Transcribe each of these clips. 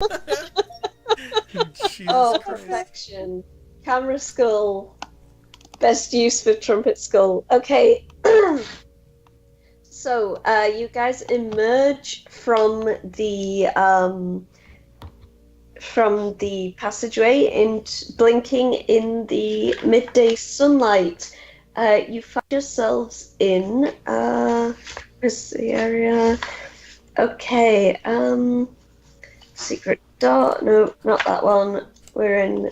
Jesus Christ. Perfection. Camera skull. Best use for trumpet skull. Okay. So, you guys emerge from the passageway and blinking in the midday sunlight. You find yourselves in where's the area? Okay, secret door. No, not that one. We're in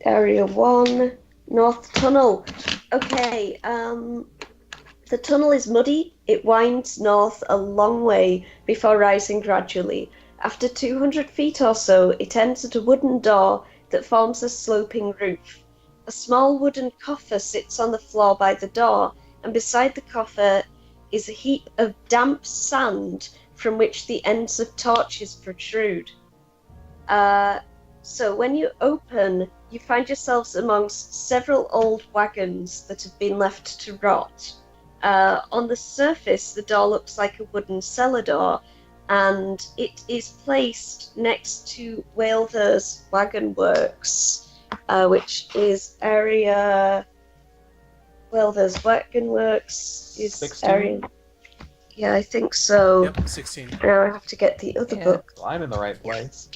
area 1, North Tunnel. Okay, the tunnel is muddy. It winds north a long way before rising gradually. After 200 feet or so, it ends at a wooden door that forms a sloping roof. A small wooden coffer sits on the floor by the door, and beside the coffer is a heap of damp sand from which the ends of torches protrude. So when you open, you find yourselves amongst several old wagons that have been left to rot. On the surface, the door looks like a wooden cellar door, and it is placed next to Whalther's Wagon Works, which is area. Whalther's Wagon Works is 16? area. Yeah, I think so. Yep, 16. Now I have to get the other book. Well, I'm in the right place.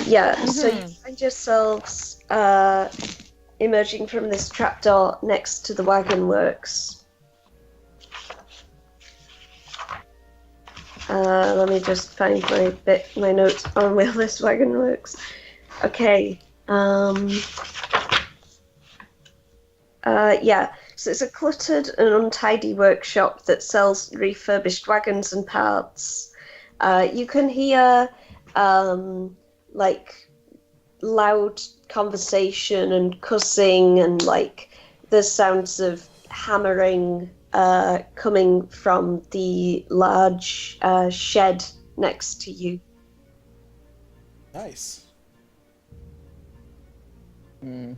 Yeah, so you find yourselves emerging from this trapdoor next to the Wagon Works. Let me just find my notes on where this Wagon Works. Okay. Yeah. So it's a cluttered and untidy workshop that sells refurbished wagons and parts. You can hear like loud conversation and cussing and like the sounds of hammering coming from the large shed next to you. Nice. Mm.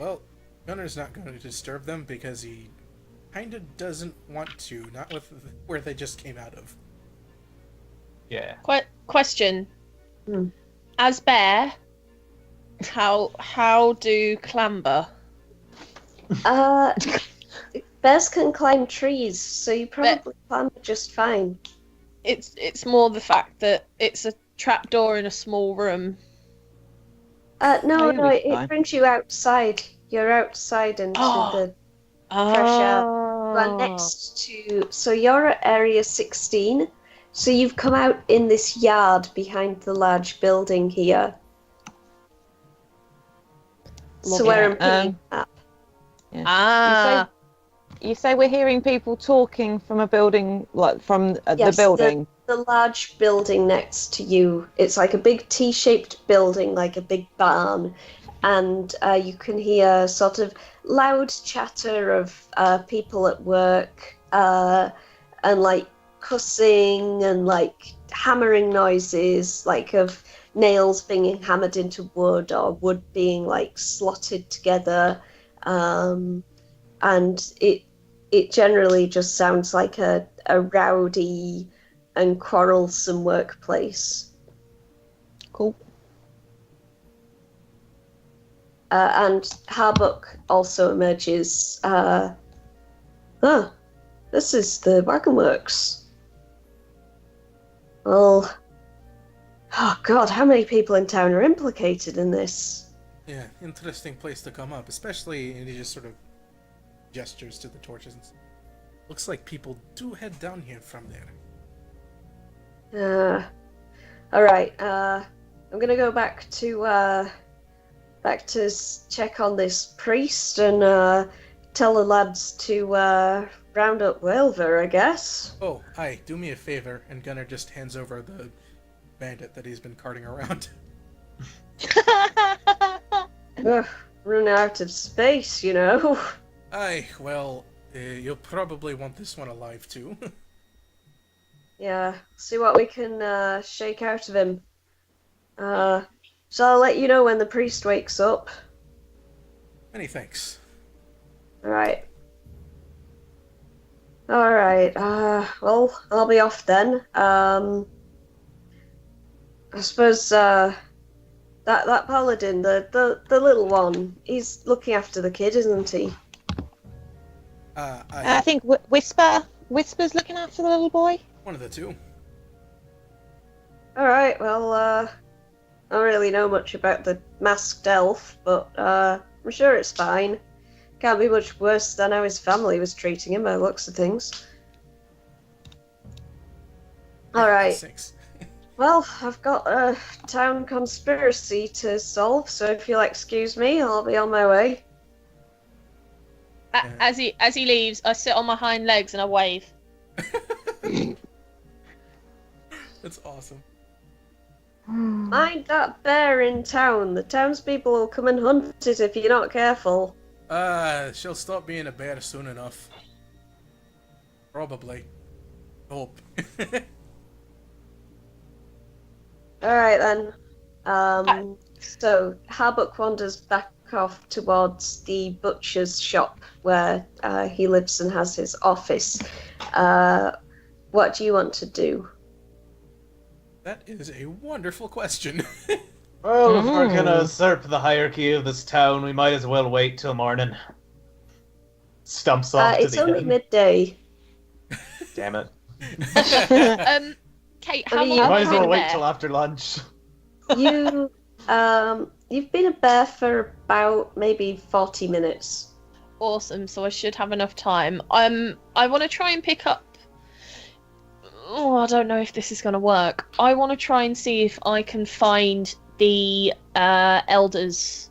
Well, Gunner's not going to disturb them because he kind of doesn't want to, not with where they just came out of. Yeah. Question. Hmm. As bear, how do clamber? Bears can climb trees, so you probably climb just fine. It's more the fact that it's a trapdoor in a small room. No, you'll be it fine. brings you outside. You're outside into the fresh air. You are next to, so you're at area 16. So you've come out in this yard behind the large building here. So where I'm picking up. Ah. You say we're hearing people talking from a building, like from Yes, the building. The large building next to you. It's like a big T-shaped building, like a big barn. And you can hear sort of loud chatter of people at work and like cussing and like hammering noises, like of nails being hammered into wood or wood being like slotted together. And it generally just sounds like a rowdy and quarrelsome workplace. Cool. And Harbuck also emerges. This is the Wagon Works. Well, oh god, how many people in town are implicated in this? Yeah, interesting place to come up, especially, and he just sort of gestures to the torches and looks like people do head down here from there. Alright, I'm gonna go back to check on this priest and tell the lads to round up Whalver, I guess. Oh, aye, do me a favor, and Gunner just hands over the bandit that he's been carting around. Ugh, run out of space, you know. Aye, well, you'll probably want this one alive too. Yeah, see what we can shake out of him. So I'll let you know when the priest wakes up. Many thanks. Alright. Alright, well, I'll be off then. I suppose that paladin, the little one, he's looking after the kid, isn't he? I think Whisper's looking after the little boy. One of the two. All right. Well, I don't really know much about the masked elf, but I'm sure it's fine. Can't be much worse than how his family was treating him by the looks of things. All right. 6. Well, I've got a town conspiracy to solve, so if you'll excuse me, I'll be on my way. As he leaves, I sit on my hind legs and I wave. That's awesome. Mind that bear in town. The townspeople will come and hunt it if you're not careful. She'll stop being a bear soon enough. Probably. Hope. Alright then. So Harbuk wanders back off towards the butcher's shop where he lives and has his office. What do you want to do? That is a wonderful question. Well, if we're gonna usurp the hierarchy of this town, we might as well wait till morning. Stumps off to It's the only end. midday. Damn it. Kate, I how mean, long you have Might you as been well a wait bear? till after lunch. You've been a bear for about maybe 40 minutes. Awesome, so I should have enough time. I want to try and pick up. Oh, I don't know if this is going to work. I want to try and see if I can find the elders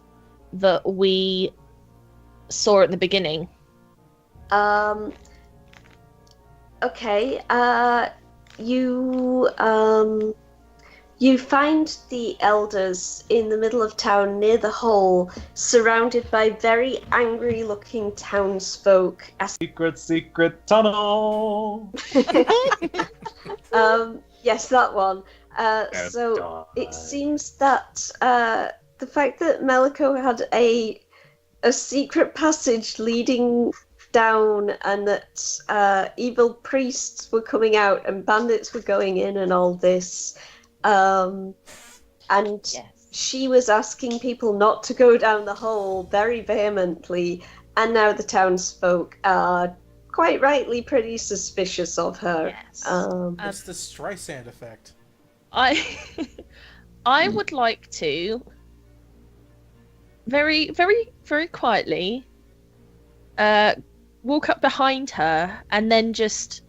that we saw at the beginning. Okay, you find the elders in the middle of town near the hole, surrounded by very angry-looking townsfolk. Secret tunnel! Yes, that one. So it seems that the fact that Meliko had a secret passage leading down, and that evil priests were coming out and bandits were going in and all this. And Yes. she was asking people not to go down the hole very vehemently, and now the townsfolk are quite rightly pretty suspicious of her. Yes. It's the Streisand effect. I would like to very, very, very quietly walk up behind her and then just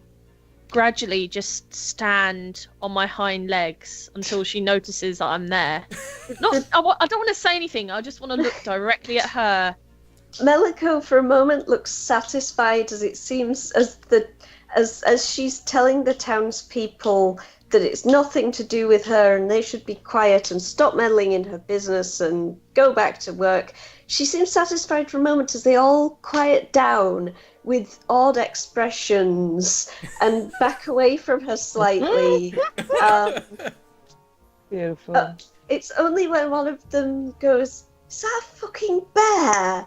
gradually just stand on my hind legs until she notices that I'm there. I don't want to say anything. I just want to look directly at her. Meliko, for a moment, looks satisfied, as it seems as she's telling the townspeople that it's nothing to do with her and they should be quiet and stop meddling in her business and go back to work. She seems satisfied for a moment as they all quiet down with odd expressions and back away from her slightly. Beautiful. It's only when one of them goes, "Is that a fucking bear?"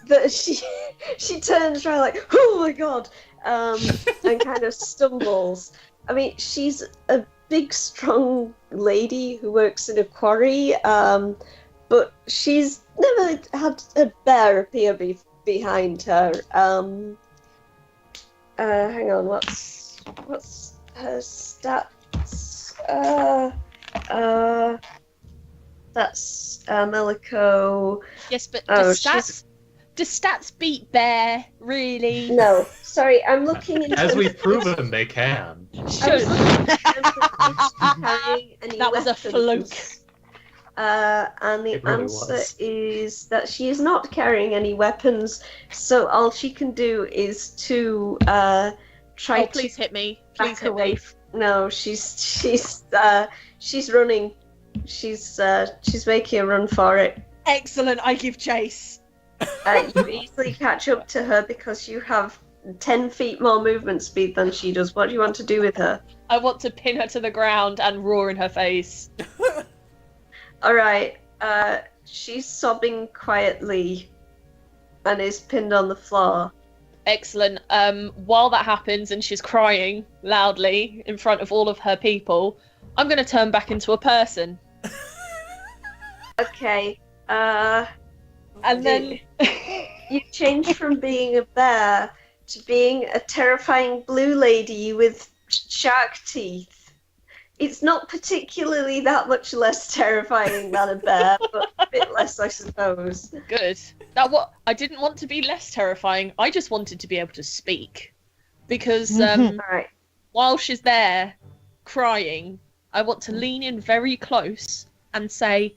that she turns around like, "Oh my god," and kind of stumbles. I mean, she's a big, strong lady who works in a quarry, but she's never had a bear appear behind her. Hang on, what's her stats? That's Meliko. Yes, but Oh, do stats beat bear, really? No, sorry, I'm looking into. As we've proven, they can. Should. That was a fluke. And the It really answer was. is that she is not carrying any weapons, so all she can do is to try Oh, please hit me. Please back hit away. me. No, she's running. She's making a run for it. Excellent, I give chase. You easily catch up to her because you have 10 feet more movement speed than she does. What do you want to do with her? I want to pin her to the ground and roar in her face. Alright, she's sobbing quietly and is pinned on the floor. Excellent. While that happens and she's crying loudly in front of all of her people, I'm going to turn back into a person. Okay. And then... You change from being a bear to being a terrifying blue lady with shark teeth. It's not particularly that much less terrifying than a bear, but a bit less, I suppose. Good. I didn't want to be less terrifying. I just wanted to be able to speak. Because Alright. while she's there crying, I want to lean in very close and say,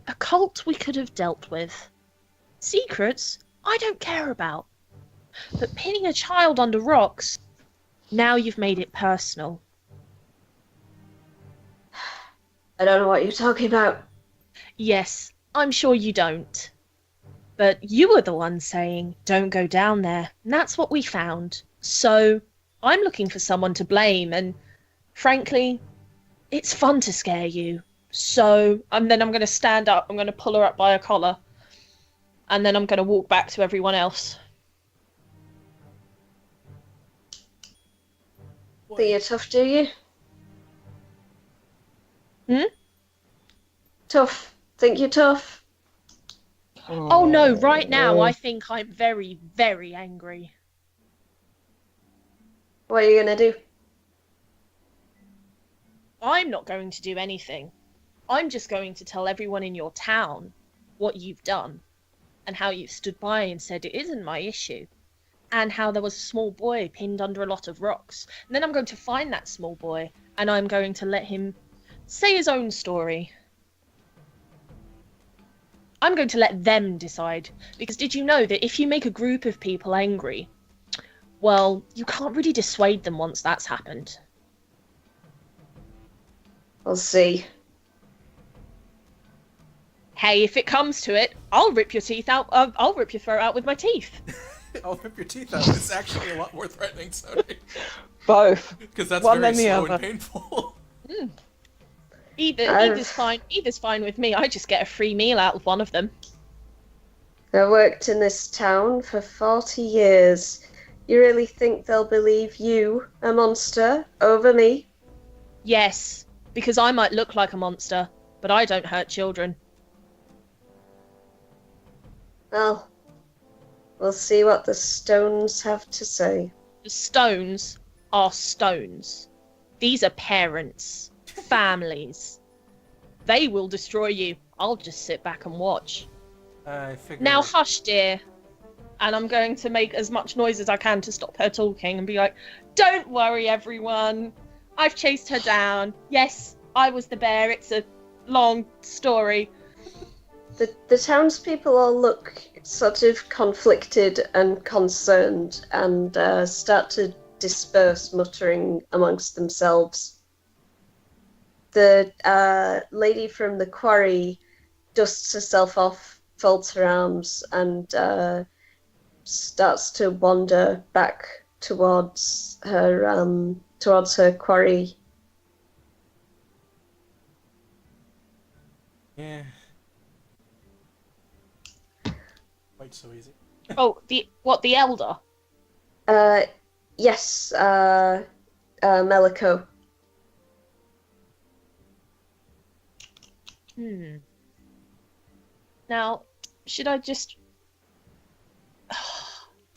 a cult we could have dealt with. Secrets I don't care about. But pinning a child under rocks, now you've made it personal. I don't know what you're talking about. Yes, I'm sure you don't. But you were the one saying, don't go down there. And that's what we found. So, I'm looking for someone to blame, and frankly, it's fun to scare you. So, and then I'm going to stand up, I'm going to pull her up by her collar, and then I'm going to walk back to everyone else. Think you're tough, do you? Tough. Think you're tough? Oh no, right now I think I'm very, very angry. What are you gonna do? I'm not going to do anything. I'm just going to tell everyone in your town what you've done and how you've stood by and said it isn't my issue, and how there was a small boy pinned under a lot of rocks. And then I'm going to find that small boy and I'm going to let him say his own story. I'm going to let them decide, because did you know that if you make a group of people angry, well, you can't really dissuade them once that's happened. I'll see. Hey, if it comes to it, I'll rip your teeth out. I'll rip your throat out with my teeth. I'll rip your teeth out. It's actually a lot more threatening, Sony. Both. Because that's One very then the slow other. and painful. Either's fine. Either's fine with me. I just get a free meal out of one of them. I worked in this town for 40 years. You really think they'll believe you, a monster, over me? Yes, because I might look like a monster, but I don't hurt children. Well, we'll see what the stones have to say. The stones are stones. These are parents, families. They will destroy you. I'll just sit back and watch. I figured... Now hush, dear. And I'm going to make as much noise as I can to stop her talking and be like, don't worry, everyone. I've chased her down. Yes, I was the bear. It's a long story. The townspeople all look sort of conflicted and concerned and start to disperse, muttering amongst themselves. The lady from the quarry dusts herself off, folds her arms, and starts to wander back towards her quarry. Yeah. Quite so easy. Oh, the elder? Yes, Melico. Now, should I just...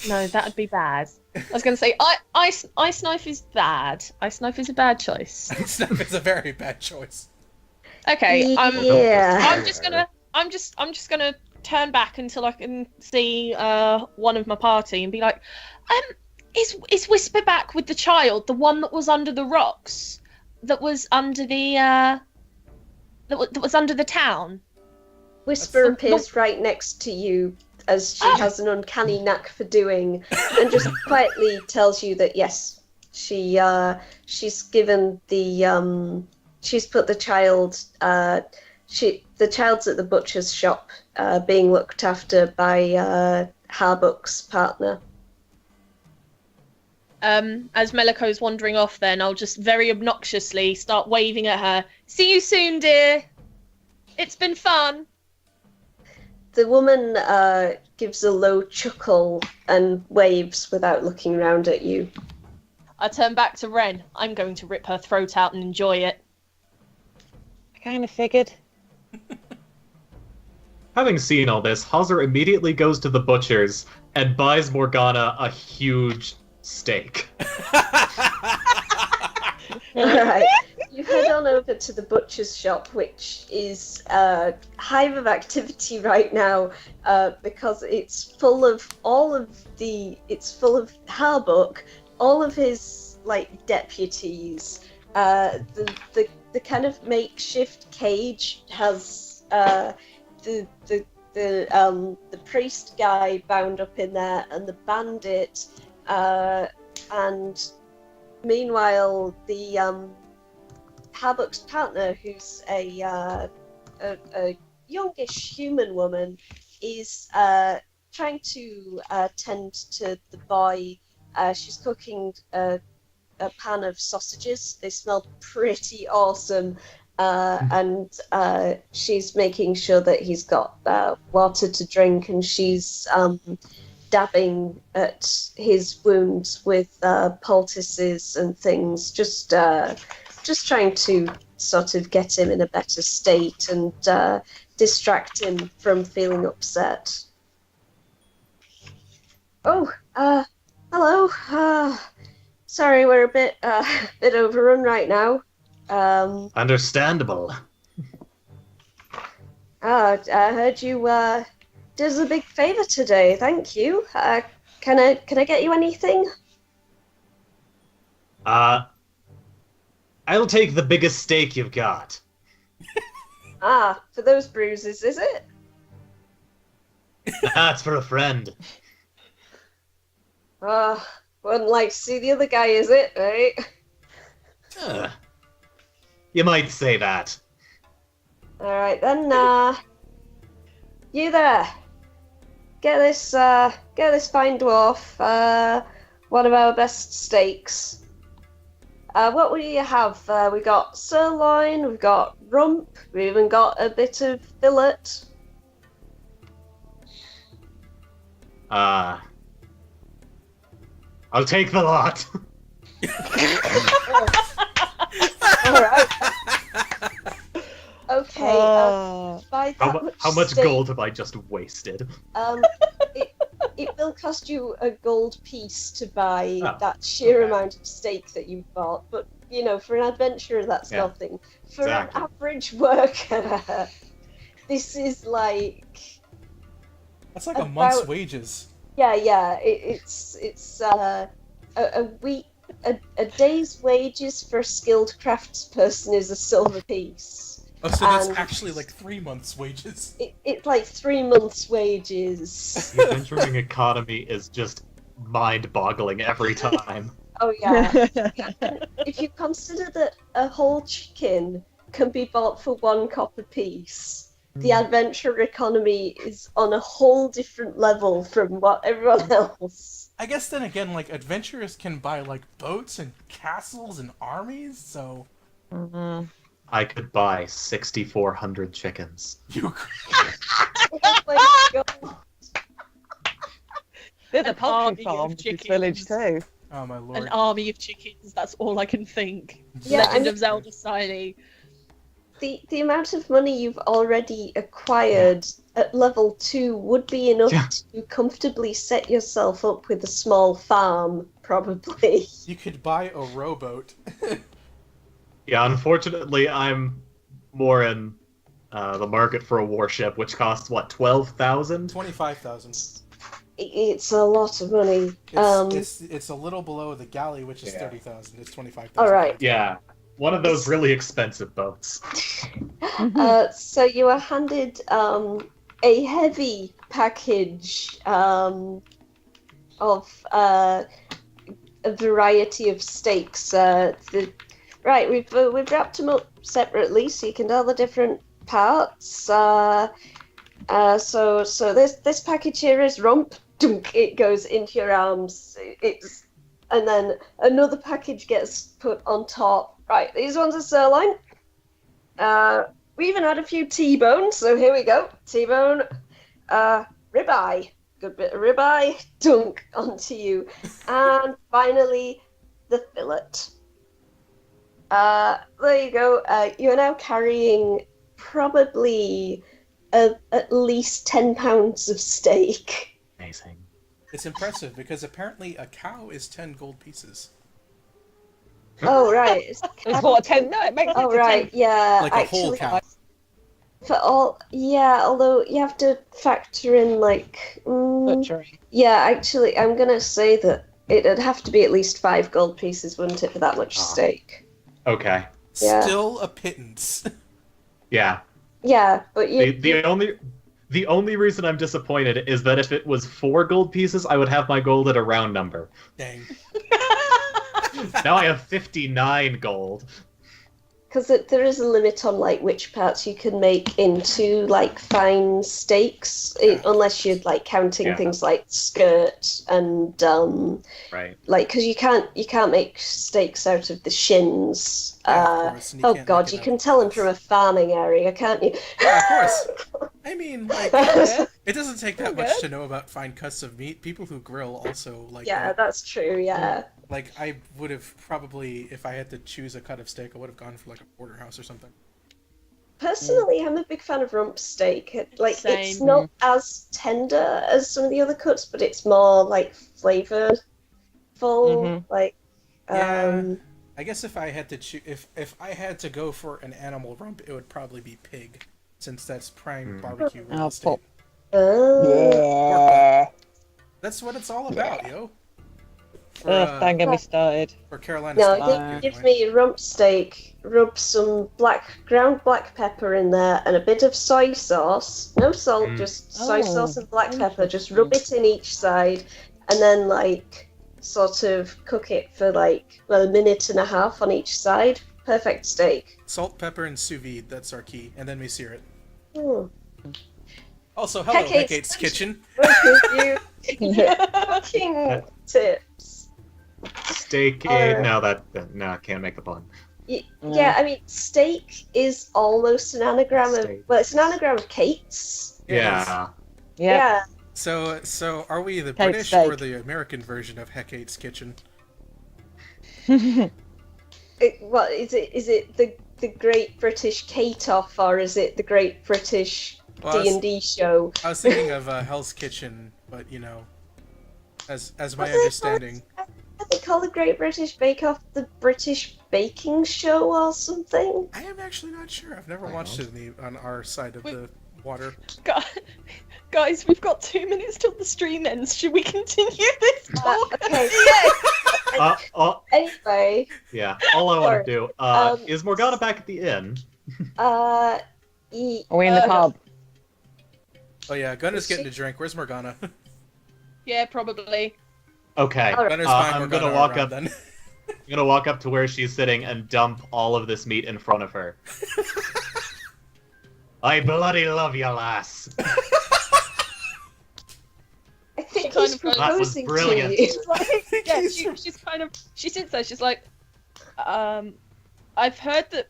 No, that'd be bad. I was going to say, Ice Knife is bad. Ice Knife is a bad choice. Snuff is a very bad choice. Okay, Yeah. I'm just gonna turn back until I can see one of my party and be like, is Whisper back with the child, the one that was under the rocks, that was under the that was under the town? Whisper appears right next to you, as she has an uncanny knack for doing, and just quietly tells you that yes, she's given the she's put the child the child's at the butcher's shop, being looked after by Harbuck's partner. As Melico's wandering off, then I'll just very obnoxiously start waving at her. See you soon, dear. It's been fun. The woman gives a low chuckle and waves without looking round at you. I turn back to Ren. I'm going to rip her throat out and enjoy it. I kind of figured. Having seen all this, Hauser immediately goes to the butcher's and buys Morgana a huge steak. Alright, you head on over to the butcher's shop, which is a hive of activity right now, because it's full of Harbuck, all of his deputies. The kind of makeshift cage has the priest guy bound up in there, and the bandit, and meanwhile the Harbuck's partner, who's a youngish human woman, is trying to tend to the boy. She's cooking a pan of sausages. They smell pretty awesome. And she's making sure that he's got water to drink, and she's dabbing at his wounds with poultices and things, just trying to sort of get him in a better state and distract him from feeling upset. Oh, hello. Sorry, we're a bit overrun right now. Understandable. I heard you did us a big favor today. Thank you. Can I get you anything? I'll take the biggest steak you've got. For those bruises, is it? That's for a friend. Wouldn't like to see the other guy, is it, right? You might say that. Alright then, you there. Get this fine dwarf, one of our best steaks. What will you have? We got sirloin, we've got rump, we even got a bit of fillet. I'll take the lot. Alright. Okay, buy that How much steak. gold have I just wasted? It will cost you a gold piece to buy that sheer okay. amount of steak that you've bought, but for an adventurer that's nothing. For exactly. an average worker, this is like That's like a month's wages. yeah. It's a week, a day's wages for a skilled craftsperson is a silver piece. Oh, so that's actually like 3 months' wages. It's like 3 months' wages. The adventuring economy is just mind-boggling every time. Oh yeah. If you consider that a whole chicken can be bought for 1 copper piece, the adventure economy is on a whole different level from what everyone else. I guess then again, like, adventurers can buy, like, boats and castles and armies, so... Mm-hmm. I could buy 6,400 chickens. You Oh my god. There's a An poultry army farm of in this village too. Oh my lord. An army of chickens, that's all I can think. Yeah, Legend I of Zelda Shiny. The amount of money you've already acquired at level 2 would be enough to comfortably set yourself up with a small farm, probably. You could buy a rowboat. Yeah, unfortunately, I'm more in the market for a warship, which costs, what, 12,000? 25,000. It's a lot of money. It's a little below the galley, which is 30,000. It's 25,000. All right. Yeah, one of those really expensive boats. So you are handed a heavy package of a variety of steaks. Right, we've wrapped them up separately, so you can tell the different parts. So this package here is rump. Dunk, it goes into your arms. And then another package gets put on top. Right, these ones are sirloin. We even had a few T-bones, so here we go. T-bone, ribeye. Good bit of ribeye. Dunk onto you. And finally, the fillet. There you go. You're now carrying probably at least 10 pounds of steak. Amazing. It's impressive because apparently a cow is 10 gold pieces. Oh, right. It's what, 10? No, it makes it Oh, to 10. right. Yeah. Like a whole actually, cow. for all, yeah. Although you have to factor in like. Butchering. Yeah, actually, I'm gonna say that it'd have to be at least 5 gold pieces, wouldn't it, for that much steak? Okay. Yeah. Still a pittance. Yeah. Yeah, but you. The only reason I'm disappointed is that if it was 4 gold pieces, I would have my gold at a round number. Dang. Now I have 59 gold. Because there is a limit on like which parts you can make into like fine steaks, unless you're like counting things like skirt and Right. like because you can't make steaks out of the shins. Yeah, of course, and you Oh can't god, make you it can out of tell them cuts. from a farming area, can't you? Yeah, of course. I mean, like, Yeah. it doesn't take that Okay. much to know about fine cuts of meat. People who grill also like Yeah, that. that's true. Yeah. Like, I would have probably, if I had to choose a cut of steak, I would have gone for like a porterhouse or something. Personally, I'm a big fan of rump steak. Like, it's Same. not as tender as some of the other cuts, but it's more like flavorful. Like, Yeah. I guess if I had to if I had to go for an animal rump, it would probably be pig, since that's prime barbecue real Oh, estate. oh. That's what it's all about, yo. For, Don't get me started. for Carolina No, style barbecue, give anyway. me rump steak, rub some ground black pepper in there, and a bit of soy sauce. No salt, just soy Oh, sauce and black pepper. Just rub it in each side, and then like sort of cook it for like a minute and a half on each side. Perfect steak. Salt, pepper, and sous vide. That's our key, and then we sear it. Hmm. Also, hello, Hecate's Hecate's Kitchen. We'll give you cooking tips. Steak. Or- No, I can't make the pun. Yeah, I mean, steak is almost an anagram of. Steak. Well, it's an anagram of Kate's. Yeah. Yeah. Yeah. So are we the Kate British steak. or the American version of Hecate's Kitchen? What is it? Is it the Great British Kate Off, or is it the Great British Well, I was- D&D show? I was thinking of Hell's Kitchen, but you know, as my What's it understanding, I they call the Great British Bake Off the British Baking Show or something. I am actually not sure. I've never watched it on our side of the water. Guys, we've got 2 minutes till the stream ends. Should we continue this talk? Okay. Anyway, Yeah. All I want to do Um, is Morgana back at the inn. Are we in the pub? Oh yeah, Gunner's getting a drink. Where's Morgana? Yeah, probably. Okay. All right. Gunner's buying I'm Morgana gonna walk around up. then. I'm gonna walk up to where she's sitting and dump all of this meat in front of her. I bloody love you, lass. I think She kind he's of goes- That was proposing brilliant. to you. She's like, yeah, she's kind of. She sits there. She's like, I've heard that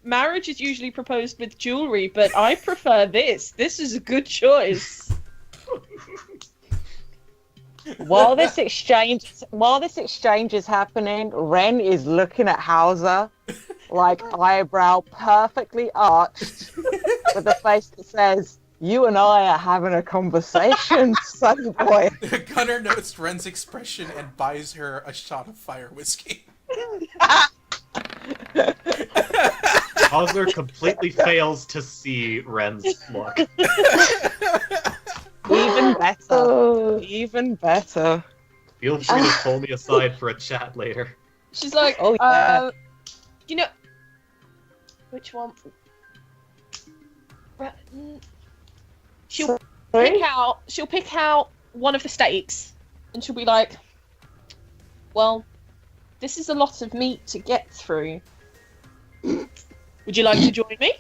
marriage is usually proposed with jewelry, but I prefer this. This is a good choice. While this exchange is happening, Ren is looking at Hauser, like eyebrow perfectly arched, with a face that says, "You and I are having a conversation, sonny boy." Gunner notes Ren's expression and buys her a shot of fire whiskey. Hauser completely fails to see Ren's look. Even better. Oh. Even better. Feel free to pull me aside for a chat later. She's like, Oh, yeah. you know, which one? She'll Sorry? She'll pick out one of the steaks, and she'll be like, "Well, this is a lot of meat to get through. Would you like to join me?"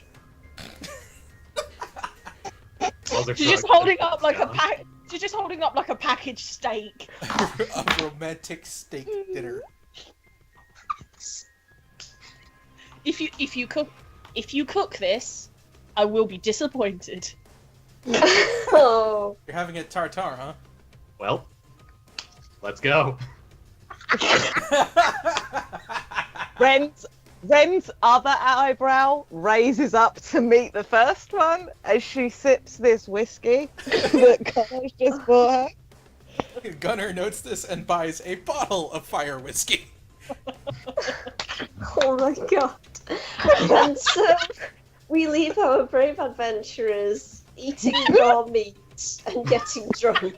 Hauser She's just shrugs holding and up like a down. pack. She's just holding up like a packaged steak. A romantic steak dinner. If you cook this, I will be disappointed. Oh. You're having a tartare, huh? Well, let's go. Ren's other eyebrow raises up to meet the first one as she sips this whiskey that Connor's just bought her. Gunnar notes this and buys a bottle of fire whiskey. Oh my god. And so we leave our brave adventurers eating raw meat and getting drunk.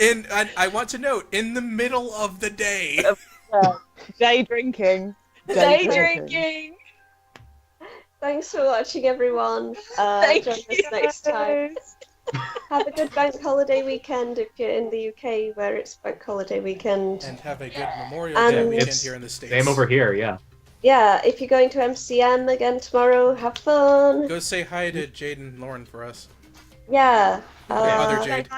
And I want to note, in the middle of the day. Day drinking. Day drinking. Thanks for watching, everyone. Thank Join us you. next time. Have a good bank holiday weekend if you're in the UK, where it's bank holiday weekend. And have a good Memorial And- Day weekend It's here in the States. Same over here, yeah. Yeah, if you're going to MCM again tomorrow, have fun. Go say hi to Jade and Lauren for us. Yeah. other Jade.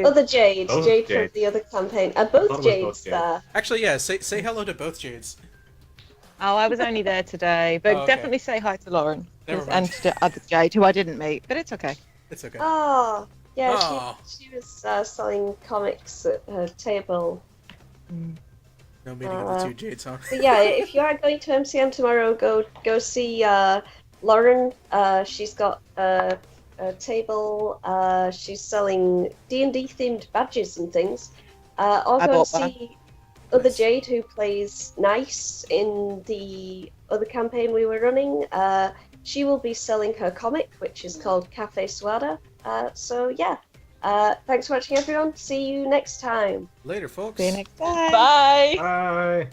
Other Jade. Both Jade Jade. from the other campaign. thought Both it was Jades both Jade. there. Actually, yeah, say hello to both Jades. Oh, I was only there today, but Oh, okay. definitely say hi to Lauren. Never mind. And to other Jade, who I didn't meet, but it's okay. It's okay. Oh, yeah, Oh. she was selling comics at her table. No meeting of the two Jades, huh? But yeah, if you are going to MCM tomorrow, go see Lauren. She's got a table. She's selling D&D themed badges and things. Or I go and bought one. see other Nice. Jade, who plays Nice in the other campaign we were running. She will be selling her comic, which is called Cafe Suada. So yeah, thanks for watching, everyone. See you next time. Later, folks. See you next time. Bye. Bye.